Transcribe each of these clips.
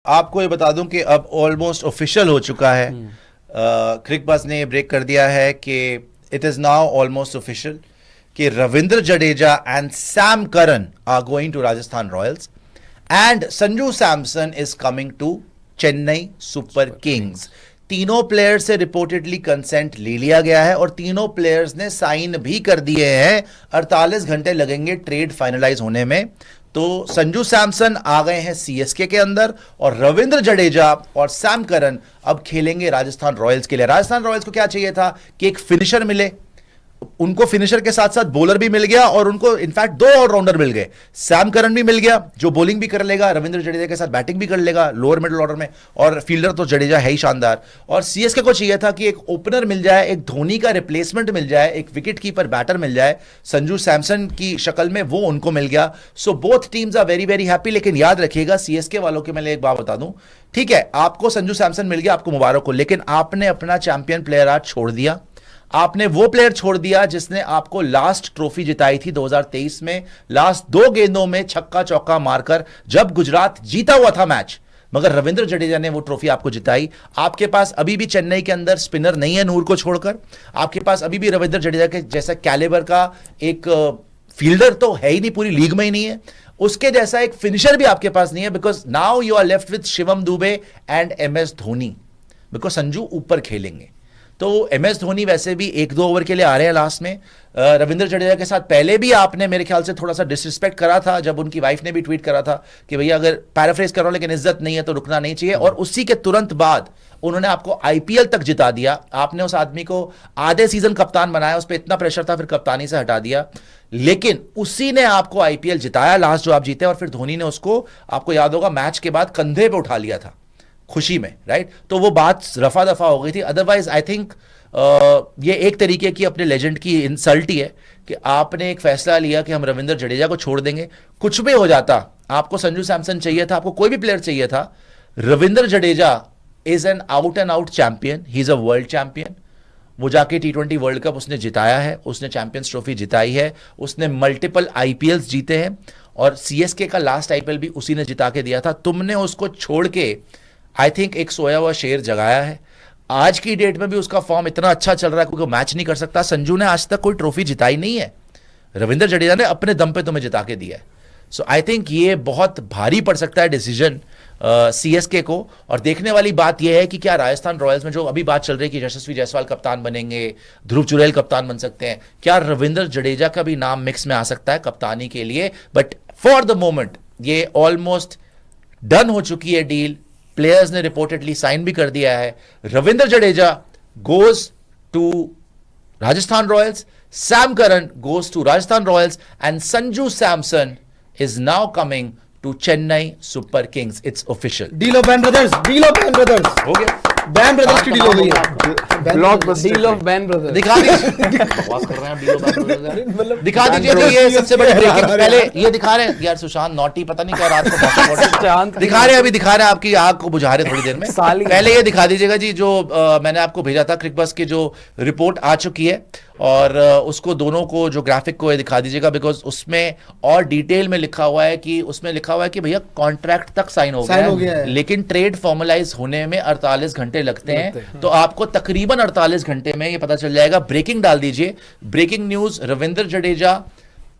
आपको ये बता दूं कि अब ऑलमोस्ट ऑफिशियल हो चुका है, क्रिकबज़ ने ब्रेक कर दिया है कि it is now almost official कि Ravindra Jadeja and Sam Curran are going to Rajasthan Royals and Sanju Samson is coming to Chennai Super Kings. तीनों प्लेयर्स से रिपोर्टेडली कंसेंट ले लिया गया है और तीनों प्लेयर्स ने साइन भी कर दिए हैं। 48 घंटे लगेंगे ट्रेड फाइनलाइज होने में। तो संजू सैमसन आ गए हैं सीएसके के अंदर और रविंद्र जडेजा और सैम करन अब खेलेंगे राजस्थान रॉयल्स के लिए। राजस्थान रॉयल्स को क्या चाहिए था कि एक फिनिशर मिले, उनको फिनिशर के साथ साथ बॉलर भी मिल गया और उनको इनफैक्ट 2 ऑलराउंडर मिल गए। सैम करन भी मिल गया जो बॉलिंग भी कर लेगा, रविंद्र जडेजा के साथ बैटिंग भी कर लेगा लोअर मिडिल ऑर्डर में, और फील्डर तो जडेजा है ही शानदार। और सीएसके को चाहिए था कि एक ओपनर मिल जाए, एक धोनी का रिप्लेसमेंट मिल जाए, एक विकेट कीपर बैटर मिल जाए संजू सैमसन की शक्ल में, वो उनको मिल गया। So both teams are very very happy. लेकिन याद रखिएगा सीएसके वालों के, मैं एक बात बता दूं, ठीक है आपको संजू सैमसन मिल गया, आपको मुबारक हो, लेकिन आपने अपना चैंपियन प्लेयर आज छोड़ दिया। आपने वो प्लेयर छोड़ दिया जिसने आपको लास्ट ट्रॉफी जिताई थी 2023 में, लास्ट 2 गेंदों में छक्का चौका मारकर, जब गुजरात जीता हुआ था मैच, मगर रविंद्र जडेजा ने वो ट्रॉफी आपको जिताई। आपके पास अभी भी चेन्नई के अंदर स्पिनर नहीं है नूर को छोड़कर, आपके पास अभी भी रविंद्र जडेजा के जैसा कैलिबर का एक फील्डर तो है ही नहीं, पूरी लीग में ही नहीं है, उसके जैसा एक फिनिशर भी आपके पास नहीं है। Because now you are left with Shivam Dube and MS Dhoni, because Sanju ऊपर खेलेंगे। तो एमएस धोनी वैसे भी 1-2 ओवर के लिए आ रहे हैं लास्ट में। रविंद्र जडेजा के साथ पहले भी आपने मेरे ख्याल से थोड़ा सा डिसरिस्पेक्ट करा था, जब उनकी वाइफ ने भी ट्वीट करा था कि भैया अगर पैराफ्रेज कर रहा हूं लेकिन इज्जत नहीं है तो रुकना नहीं चाहिए। और उसी के तुरंत बाद उन्होंने आपको आईपीएल तक जिता दिया। आपने उस आदमी को आधे सीजन कप्तान बनाया, उस पर इतना प्रेशर था, फिर कप्तानी से हटा दिया, लेकिन उसी ने आपको आईपीएल जिताया लास्ट जो आप जीते। और फिर धोनी ने उसको, आपको याद होगा, मैच के बाद कंधे पे उठा लिया था खुशी में, राइट। तो वो बात रफा दफा हो गई थी। अदरवाइज आई थिंक ये एक तरीके की अपने लेजेंड की इंसल्ट ही है कि आपने एक फैसला लिया कि हम रविंद्र जडेजा को छोड़ देंगे। कुछ भी हो जाता, आपको संजू सैमसन चाहिए था, आपको कोई भी प्लेयर चाहिए था, Ravindra Jadeja is an out and out champion, he is a world champion. वो जाके T20 वर्ल्ड कप उसने जिताया है, उसने चैंपियंस ट्रॉफी जिताई है, उसने मल्टीपल आईपीएल्स जीते हैं, और सीएसके का लास्ट आईपीएल भी उसी ने जिता के दिया था। तुमने उसको छोड़ के आई थिंक एक सोया हुआ शेर जगाया है। आज की डेट में भी उसका फॉर्म इतना अच्छा चल रहा है क्योंकि मैच नहीं कर सकता। संजू ने आज तक कोई ट्रॉफी जिताई नहीं है, रविंद्र जडेजा ने अपने दम पे तुम्हें जिता के दिया है। सो आई थिंक ये बहुत भारी पड़ सकता है डिसीजन सीएसके को। और देखने वाली बात यह है कि क्या राजस्थान रॉयल्स में जो अभी बात चल रही है कि यशस्वी जायसवाल कप्तान बनेंगे, ध्रुव चुड़ैल कप्तान बन सकते हैं, क्या रविंद्र जडेजा का भी नाम मिक्स में आ सकता है कप्तानी के लिए। बट फॉर द मोमेंट ये ऑलमोस्ट डन हो चुकी है डील, प्लेयर्स ने रिपोर्टेडली साइन भी कर दिया है। Ravindra Jadeja goes to Rajasthan Royals, Sam Curran goes to Rajasthan Royals and Sanju Samson is now coming to Chennai Super Kings. It's official. Deal of Band Brothers. Deal of Band Brothers. हो गया, Band Brothers की deal हो गई है। Blockbuster deal of ban brother. दिखा दीजिए, बकवास कर रहे हैं, डील ऑफ Band Brothers। दिखा दीजिए तो ये सबसे बड़ी ब्रेकिंग। पहले ये दिखा रहे हैं यार, सुशांत नॉटी पता नहीं क्या रात को दिखा रहे हैं, अभी दिखा रहे हैं, आपकी आग को बुझा रहे थोड़ी देर में। पहले ये दिखा दीजिएगा जी जो मैंने आपको भेजा था क्रिकबज़ की जो रिपोर्ट आ चुकी है, और उसको दोनों को जो ग्राफिक को दिखा दीजिएगा, बिकॉज उसमें और डिटेल में लिखा हुआ है कि उसमें लिखा हुआ है कि भैया कॉन्ट्रैक्ट तक साइन हो गया है, लेकिन ट्रेड फॉर्मलाइज होने में 48 घंटे लगते हैं। तो आपको तकरीबन 48 घंटे में ये पता चल जाएगा। ब्रेकिंग डाल दीजिए, breaking news, Ravindra Jadeja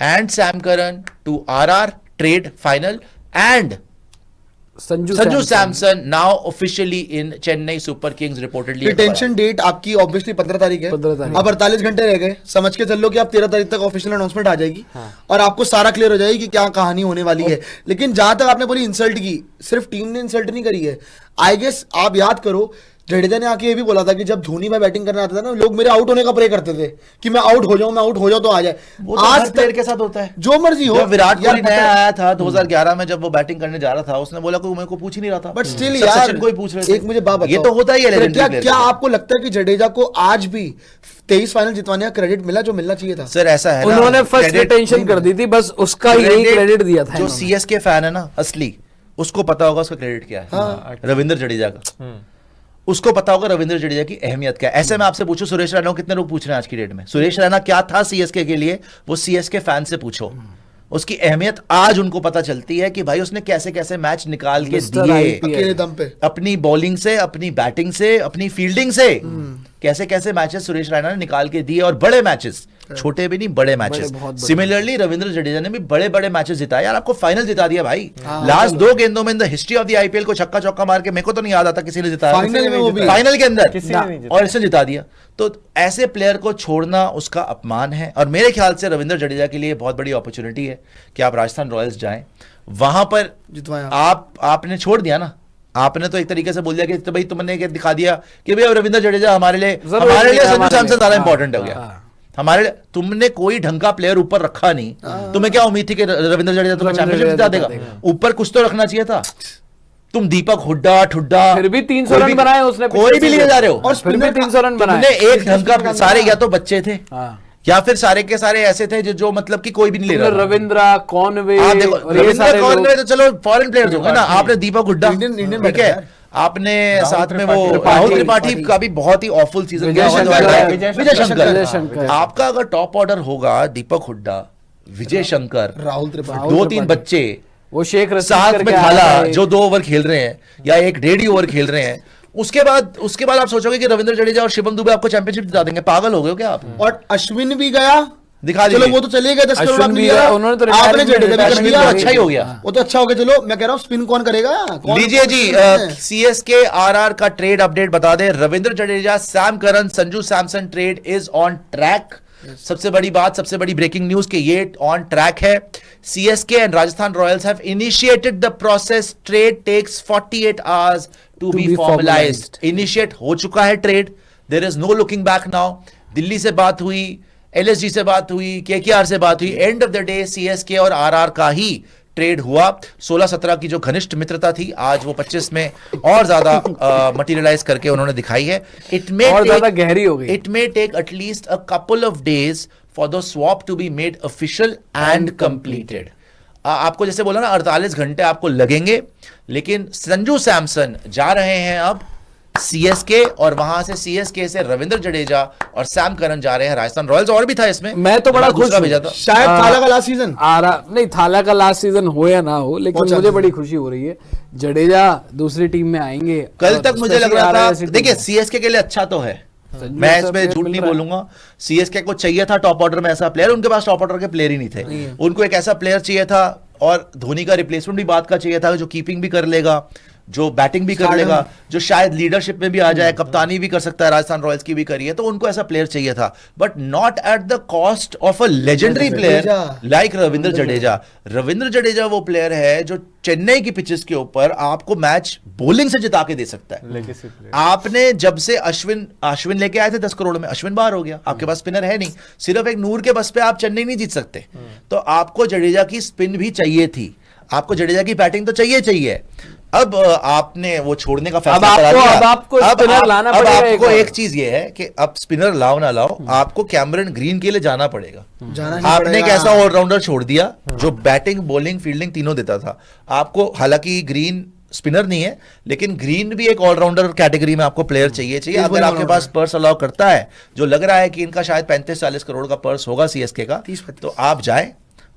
and Sam Curran to RR trade final and Sanju Samson now officially in Chennai Super Kings reportedly. Retention date आपकी ऑब्वियसली 15 तारीख है। अब 48 घंटे रह गए, समझ के चल लो कि आप 13 तारीख तक ऑफिशियल अनाउंसमेंट आ जाएगी। और आपको सारा क्लियर हो जाएगी कि क्या कहानी होने वाली है। लेकिन जहां तक आपने बोली इंसल्ट की, सिर्फ टीम ने इंसल्ट नहीं करी है। आई गेस आप याद करो, जडेजा ने आके ये भी बोला था कि जब धोनी भाई बैटिंग करने आता था ना, लोग मेरे आउट होने का प्रे करते थे कि मैं आउट हो जाऊं तो आ जाए। आज प्लेयर के साथ होता है, जो मर्जी हो। विराट कोहली नया आया था 2011 में, जब वो बैटिंग करने जा रहा था, उसने बोला कोई मेरे को पूछ ही नहीं रहा था, बट स्टिल यार कोई पूछ रहे थे। एक मुझे बात बताओ, ये तो होता ही है। क्या आपको लगता है कि जडेजा को आज भी 23 फाइनल जितवाने का क्रेडिट मिला जो मिलना चाहिए था? सर ऐसा है, उन्होंने फर्स्ट रिटेंशन कर दी थी, बस उसका यही क्रेडिट दिया था। जो सीएसके फैन है ना असली, उसको पता होगा उसका क्रेडिट क्या है। रविंद्र जडेजा का उसको पता होगा रविंद्र जडेजा की अहमियत क्या है। ऐसे मैं आपसे पूछूं, सुरेश रैना को कितने लोग पूछ रहे हैं आज की डेट में? सुरेश रैना क्या था सीएसके के लिए, वो सीएसके फैन से पूछो। उसकी अहमियत आज उनको पता चलती है कि भाई उसने कैसे कैसे मैच निकाल के Mr. दिए, IPL। अकेले दम पे। अपनी बॉलिंग से, अपनी बैटिंग से, अपनी फील्डिंग से कैसे कैसे मैचेस सुरेश रैना ने निकाल के दिए, और बड़े मैचेस, छोटे भी नहीं बड़े मैचेस। बहुत बड़े। सिमिलरली रविंद्र जडेजा ने भी बड़े बड़े मैचेस जिताए यार, आपको फाइनल जिता दिया भाई। लास्ट 2 गेंदों में in the history of the IPL को छक्का चौका मार के, मेरे को तो नहीं याद आता किसी ने जिताया फाइनल में वो भी। फाइनल के अंदर, किसी ने नहीं जिताया। और इसने जिता दिया। तो ऐसे प्लेयर को छोड़ना उसका अपमान है, और मेरे ख्याल से रविंद्र जडेजा के लिए बहुत बड़ी अपॉर्चुनिटी है कि आप राजस्थान रॉयल्स जाएं, वहां पर जितवाया। आपने छोड़ दिया ना, आपने तो एक तरीके से बोल दिया कि तो भाई तुमने क्या दिखा दिया कि भाई अब रविंद्र जडेजा हमारे लिए जरूरी संजू नहीं है, सैमसन हमारे ज्यादा लिए। इंपॉर्टेंट हो गया हाँ। हमारे लिए। तुमने कोई ढंग का प्लेयर ऊपर रखा नहीं, तुम्हें क्या उम्मीद थी कि रविंद्र जडेजा तुम्हें रविंद्र चैंपियनशिप जडेजा जिता जिता देगा? ऊपर कुछ तो रखना चाहिए था। तुम दीपक हुड्डा ठुड्डा फिर भी 300 कोई रन भी- बनाए उसने कोई पिछले भी लिए सीजन। जा रहे हो, और फिर भी 300 रन तुमने बनाए। एक ढंग का सारे या तो बच्चे थे हाँ। या फिर सारे के सारे ऐसे थे जो मतलब कि कोई भी नहीं ले रहा था। रविंद्र कॉनवे आप देखो और ये रविंद्र सारे कौर लोग। में तो चलो फॉरेन प्लेयर्स होंगे ना, आपने दीपक हुड्डा, इंडियन ठीक बैटर है, यार। आपने साथ में वो त्रिपाठी, राहुल त्रिपाठी का भी बहुत ही ऑफुल सीजन विजय गया शंकर हुआ है। है, विजय विजय शंकर। शंकर। आपका अगर टॉप ऑर्डर होगा दीपक हुड्डा, विजय शंकर, राहुल त्रिपाठी। राहुल 2-3 त्रिपाठी। बच्चे, वो शेख रशीद साथ करके में आया थाला था, जो 2 ओवर खेल रहे हैं या 1.5 ओवर खेल रहे हैं, उसके बाद आप सोचोगे कि रविंद्र जडेजा और शिवम दुबे आपको चैंपियनशिप जिता देंगे। पागल हो गए हो क्या आप? और अश्विन भी गया, दिखा चलो दीजिए। वो तो चले गए 10 करोड़ अश्विन आपने भी लिया, गया, उन्होंने तो आपने retirement जडेजा भी कर अश्विन दिया, तो अच्छा ही हो गया। वो तो अच्छा हो गया। चलो मैं कह रहा हूँ स्पिन कौन करेगा? कौन- लीजिए जी, कौन- सीएसके आरआर का ट्रेड अपडेट बता दें। Ravindra Jadeja, Sam Curran, Sanju Samson trade is on track. सबसे बड़ी बात, सबसे बड़ी ब्रेकिंग न्यूज कि ये ऑन ट्रैक है। CSK and Rajasthan Royals have initiated the process. Trade takes 48 hours to be be formalised. Initiate हो चुका है trade, there is no looking back now. Delhi से बात हुई, एलएसजी से बात हुई, केकेआर से बात हुई, end of the day CSK और आरआर का ही ट्रेड हुआ। 16-17 की जो घनिष्ठ मित्रता थी, आज वो 25 में और ज्यादा मटेरियलाइज करके उन्होंने दिखाई है। इट मे और ज्यादा गहरी हो गई। It may take at least a couple of days for the swap to be made official and completed. आपको जैसे बोला ना 48 घंटे आपको लगेंगे, लेकिन संजू सैमसन जा रहे हैं अब सीएसके, और वहां से सीएसके से रविंद्र जडेजा और सैम करन जा रहे हैं राजस्थान रॉयल्स। और भी था इसमें, मैं तो बड़ा दूसरा खुश हूं। भेजा था। शायद थाला का लास्ट सीजन। नहीं, थाला का लास्ट सीजन हो या ना हो, लेकिन बहुत मुझे अच्छा बड़ी खुशी हो रही है। जडेजा दूसरी टीम में आएंगे। कल और तक मुझे लग especially रहा था, RRC टीम देखिए में। सीएसके के लिए अच्छा तो है, संजू मैं जैसा इसमें player झूठ मिल नहीं रहा है। बोलूंगा। सीएसके को चाहिए था टॉप ऑर्डर में ऐसा प्लेयर, उनके पास टॉप ऑर्डर के प्लेयर ही नहीं थे। उनको एक ऐसा प्लेयर चाहिए था, और धोनी का रिप्लेसमेंट भी बात का चाहिए था, जो कीपिंग भी कर लेगा, जो बैटिंग भी कर Stardom। लेगा, जो शायद लीडरशिप में भी आ जाए, कप्तानी भी कर सकता है, राजस्थान रॉयल्स की भी करी है, तो उनको ऐसा प्लेयर चाहिए था, but not at the cost of a legendary player Jadeja. Like Ravindra Jadeja. Ravindra Jadeja वो प्लेयर है जो चेन्नई की पिचेस के ऊपर आपको मैच बॉलिंग से जिता के दे सकता है। Legacy player. आपने जब से अश्विन लेके आए थे 10 करोड़ में, अश्विन बाहर हो गया, आपके पास स्पिनर है नहीं, सिर्फ एक नूर के बस पे आप चेन्नई नहीं जीत सकते। तो आपको जडेजा की स्पिन भी चाहिए थी, आपको जडेजा की बैटिंग तो चाहिए। अब आपने वो छोड़ने का फैसला अब करा आपको- दिया। अब आपको स्पिनर लाना अब पड़ेगा एक आपको और। एक चीज ये है कि अब स्पिनर लाओ ना लाओ, आपको कैमरन ग्रीन के लिए जाना पड़ेगा। जाना ही आपने एक पड़ेगा। ऐसा ऑलराउंडर छोड़ दिया जो बैटिंग, बॉलिंग, फील्डिंग तीनों देता था आपको। हालांकि ग्रीन स्पिनर नहीं है, लेकिन ग्रीन भी एक ऑलराउंडर कैटेगरी में आपको प्लेयर चाहिए। अगर bowling आपके पास पर्स अलाउ करता है, जो लग रहा है कि इनका शायद 35-40 करोड़ का पर्स होगा सीएसके का, 30-35। तो आप जाए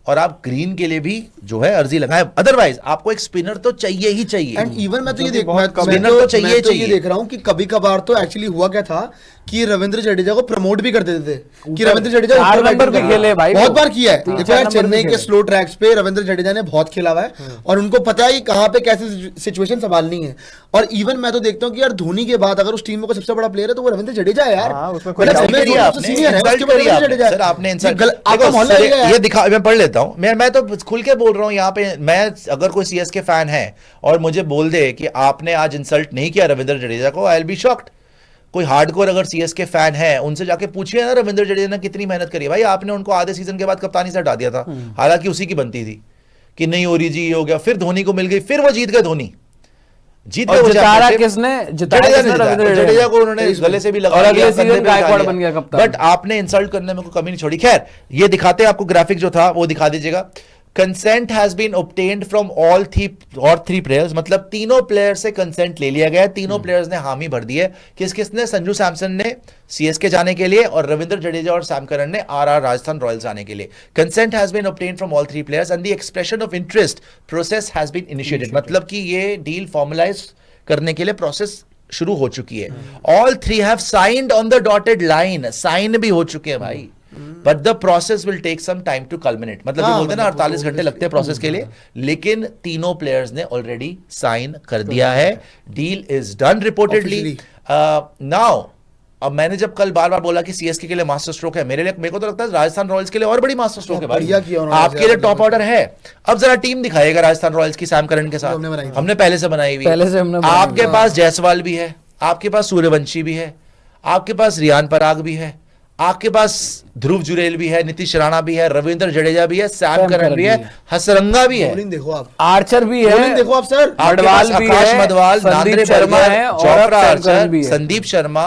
और आप ग्रीन के लिए भी जो है अर्जी लगाएं। अदरवाइज आपको एक स्पिनर तो चाहिए ही चाहिए। एंड इवन मैं तो ये जो कि देख बहुत मैं- कम मैं spinner तो तो चाहिए मैं तो ये चाहिए। देख रहा हूँ कि कभी कभार तो एक्चुअली हुआ क्या था कि रविंद्र जडेजा को प्रमोट भी कर देते थे कि रविंद्र जडेजा 4 ऊपर नंबर बैटिंग भी कर खेले रहा भाई बहुत वो। बार किया है। 3-4 देखो यार नंबर भी चेन्नई के खेले। स्लो ट्रैक्स पे रविंद्र जडेजा ने बहुत खेला हुआ है और उनको पता है कि कहाँ पे कैसे सिचुएशन संभालनी है। और इवन मैं तो देखता हूँ कि यार धोनी के बाद अगर उस टीम में कोई सबसे बड़ा प्लेयर है तो वो रविंद्र जडेजा है यार। हाँ, उसमें कोई मतलब doubt MS करिए धोनी आपने, सबसे senior है, insult उसके बाद करिए रविंद्र आपने। जडेजा है। सर आपने insult- ये आपका देखो, मोहल्ला सर, रहेगा यार। ये दिखा, मैं पढ़ लेता हूं। मैं तो खुल के बोल रहा हूं यहाँ पे। मैं अगर कोई सीएसके फैन है और मुझे बोल दे कि आपने आज इंसल्ट नहीं किया रविंद्र जडेजा को, आई विल बी शॉक्ड। कोई हार्डकोर अगर सीएसके फैन है, उनसे जाके पूछिए ना रविंद्र जडेजा ने कितनी मेहनत करी है। भाई आपने उनको आधे सीजन के बाद कप्तानी से हटा दिया था, हालांकि उसी की बनती थी कि नहीं हो रही जी, ये हो गया, फिर धोनी को मिल गई, फिर वो जीत गए। धोनी जीत और गए वो जिताया championship। किसने? जिताया जडेजा किसने? ने जिताया। रविंद्र जडेजा। जडेजा को उन्होंने गले से भी लगा और अगले लिया, सीजन कंधे पे बिठा गायकवाड़ लिया। बन गया कप्तान। बट आपने इंसल्ट करने में कोई कमी नहीं छोड़ी। खैर, ये दिखाते हैं आपको, ग्राफिक जो था वो दिखा दीजिएगा। Consent has been obtained from all three players, मतलब तीनों प्लेयर से कंसेंट ले लिया गया है, तीनों प्लेयर्स ने हामी भर दी है। किसने? संजू सैमसन ने सीएसके जाने के लिए और रविंद्र जडेजा और सैम करन ने आरआर राजस्थान रॉयल्स जाने के लिए। Consent has been obtained from all three players and the expression of interest process has been initiated, मतलब कि ये डील फॉर्मलाइज करने के लिए प्रोसेस शुरू हो चुकी है। All three have signed on the dotted line, sign भी हो चुके हैं भाई, but the process will take some time to culminate, मतलब ये बोलते हैं ना 48 घंटे लगते हैं प्रोसेस के लिए, लेकिन तीनों प्लेयर्स ने ऑलरेडी साइन कर दिया है। Deal is done reportedly. Now अब मैंने जब कल बार बार बोला कि सीएसके के लिए मास्टर स्ट्रोक है, मेरे को तो लगता है राजस्थान रॉयल्स के लिए और बड़ी मास्टर स्ट्रोक है भाई, आपके लिए टॉप ऑर्डर है। अब जरा टीम दिखाएगा राजस्थान रॉयल्स की सैम करन के साथ, हमने पहले से बनाई हुई है। आपके पास जायसवाल भी है, आपके पास सूर्यवंशी भी है, आपके पास रियान पराग भी है, आपके पास ध्रुव जुरेल भी है, नीतीश राणा भी है, रविंद्र जडेजा भी है, सैम करन भी है, हसरंगा भी है, बॉलिंग देखो आप, आर्चर भी है, बॉलिंग देखो आप सर, मडवाल भी है, आकाश मडवाल, नांद्रे शर्मा है, Jofra Archer, Sandeep Sharma,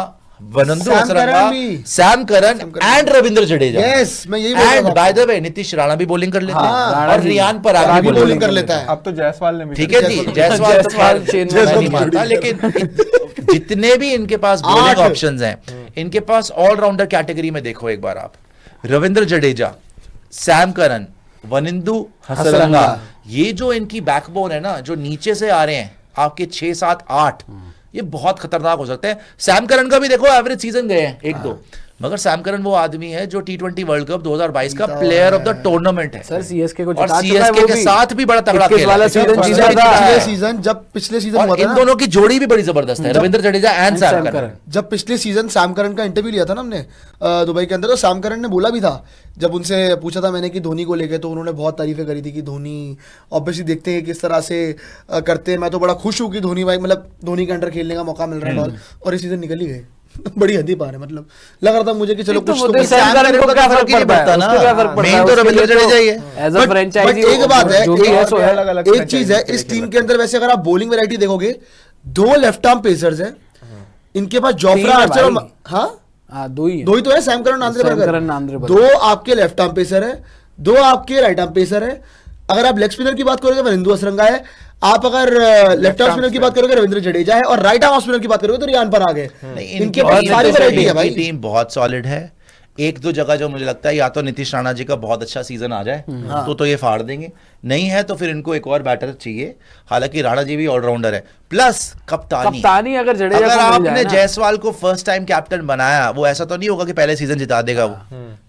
Wanindu Hasaranga, Sam Curran and Ravindra Jadeja. Yes, मैं यही बोल रहा एंड था। By the way Nitish Rana भी बॉलिंग कर लेते हाँ, हैं और रियान पराग भी बॉलिंग कर लेता है। अब तो जायसवाल ने भी ठीक है जी, जायसवाल तो जायसवाल खैर चेन मैं में नहीं मानता, लेकिन जितने भी इनके पास बॉलिंग 8 ऑप्शंस हैं, इनके पास ऑलराउंडर कैटेगरी में देखो एक बार आप, रविंद्र जडेजा, सैम करन, वनिंदु हसरंगा, ये जो इनकी बैकबोन है ना, जो नीचे से आ रहे हैं आपके 6, 7, 8, ये बहुत खतरनाक हो सकते हैं। सैम करन का भी देखो एवरेज सीजन गए हैं 1-2, मगर सैम करन वो आदमी है जो T20 वर्ल्ड कप 2022 का प्लेयर ऑफ द टूर्नामेंट है सर सीएसके को और जिता चुका है सीएसके वो के भी। साथ भी बड़ा तगड़ा 21 खेला वाला है। सीजन पिछले जीता था। पिछले सीजन जब पिछले सीजन हुआ और था इन ना, दोनों की जोड़ी भी बड़ी जबरदस्त है, रविंद्र जडेजा एंड सैम करन। जब पिछले सीजन सैम करन का इंटरव्यू लिया था ना हमने दुबई के अंदर, तो सैम करन ने बोला भी था, जब उनसे पूछा था मैंने कि धोनी को लेके, तो उन्होंने बहुत तारीफें करी थी कि धोनी ऑब्वियसली देखते हैं किस तरह से करते हैं, मैं तो बड़ा खुश हूँ कि धोनी भाई, मतलब धोनी के अंडर खेलने का मौका मिल रहा है, और इस सीजन निकल ही गए बड़ी हदी पा रहे, मतलब लग रहा था मुझे कि चलो कुछ तो सैम करन को क्या फर्क पड़ता है, उसको क्या फर्क पड़ता है, मेन तो रविंद्र जडेजा ही है। एज अ फ्रेंचाइजी एक बात है, जो भी है सो है। अलग-अलग एक चीज है इस टीम के अंदर, वैसे अगर आप बॉलिंग वैरायटी देखोगे, 2 लेफ्ट आर्म पेसर्स हैं इनके पास, जोफ्रा आर्चर और हाँ दो ही है। दो ही तो है, Sam Curran, Sam Curran, Nandre Nandre Burger. 2 आपके लेफ्ट आर्म पेसर है, 2 आपके राइट आर्म पेसर है। अगर आप लेग स्पिनर की बात करोगे तो वनिंदु हसरंगा है, आप अगर लेफ्ट आर्म स्पिनर की बात करोगे रविंद्र जडेजा है, और राइट आर्म स्पिनर की बात करोगे तो रियान पराग है। इनके पास सारी वैरायटी है भाई। टीम बहुत सॉलिड है। 1-2 जगह जो मुझे लगता है, या तो नीतीश राणा जी का बहुत अच्छा सीजन आ जाए तो ये फाड़ देंगे, नहीं है तो फिर इनको एक और बैटर चाहिए। हालांकि राणा जी भी ऑलराउंडर है, प्लस कप्तानी अगर जडेजा अगर को मिल जाए आपने ना, जायसवाल को फर्स्ट टाइम कैप्टन बनाया, वो ऐसा तो नहीं होगा कि पहले सीजन जिता देगा वो।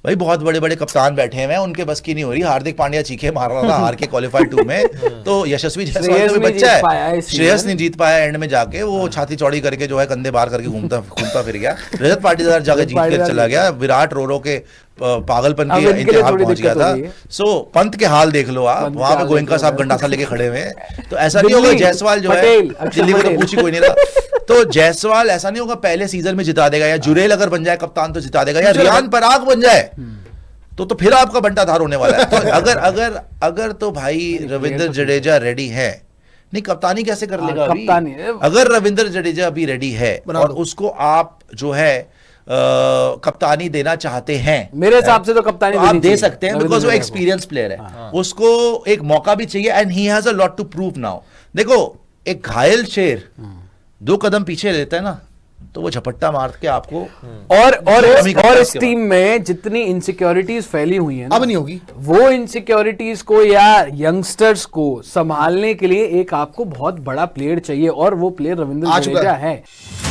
भाई बहुत बड़े बड़े कप्तान बैठे हुए हैं, उनके बस की नहीं हो रही। हार्दिक पांड्या चीखे मार रहा था हार के क्वालिफाइड 2 में, तो यशस्वी जायसवाल श्रेयस तो भी नहीं बच्चा जीत पाया है, इस श्रेयस सीजन। नहीं जीत पाया एंड में जाके, वो छाती चौड़ी करके जो है कंधे बाहर करके घूमता फिर गया। रजत पाटीदार जाके जीत कर चला गया, विराट रो के पागलपन अब के इनके लिए इंतहा थोड़ी पहुंच गया दिक्कत हो था। रही है। सो पंत के हाल देख लो आप, पंत के वहां पे हाल गोयनका देख लो। साहब गंडासा लेके खड़े हुए हैं, तो ऐसा नहीं होगा दिल्ली, जायसवाल जो है पटेल, अक्षर दिल्ली को तो पटेल। पूछ ही कोई नहीं रहा। तो जायसवाल ऐसा नहीं होगा पहले सीजन में जिता देगा, या जुरेल अगर बन जाए कप्तान तो जिता देगा, या रियान पराग बन जाए तो फिर आपका बंटाधार होने वाला है। तो अगर तो भाई रविंद्र जडेजा रेडी है, नहीं कप्तानी कैसे कर लेगा अभी? कप्तानी अगर रविंद्र जडेजा अभी रेडी है बना और दो। उसको आप जो है कप्तानी देना चाहते हैं, मेरे हिसाब से तो कप्तानी तो आप देनी दे चाहिए सकते हैं, रविंद्र बिकॉज वो जडेजा को। एक्सपीरियंस प्लेयर है, उसको एक मौका भी चाहिए and he has a lot to prove now. देखो एक घायल शेर 2 कदम पीछे लेता है ना, तो वो झपट्टा मार के आपको और इस टीम में जितनी इनसिक्योरिटीज फैली हुई है ना, अब नहीं होगी। वो इनसिक्योरिटीज को या यंगस्टर्स को संभालने के लिए एक आपको बहुत बड़ा प्लेयर चाहिए, और वो प्लेयर रविंद्र आ चुका जडेजा है। है।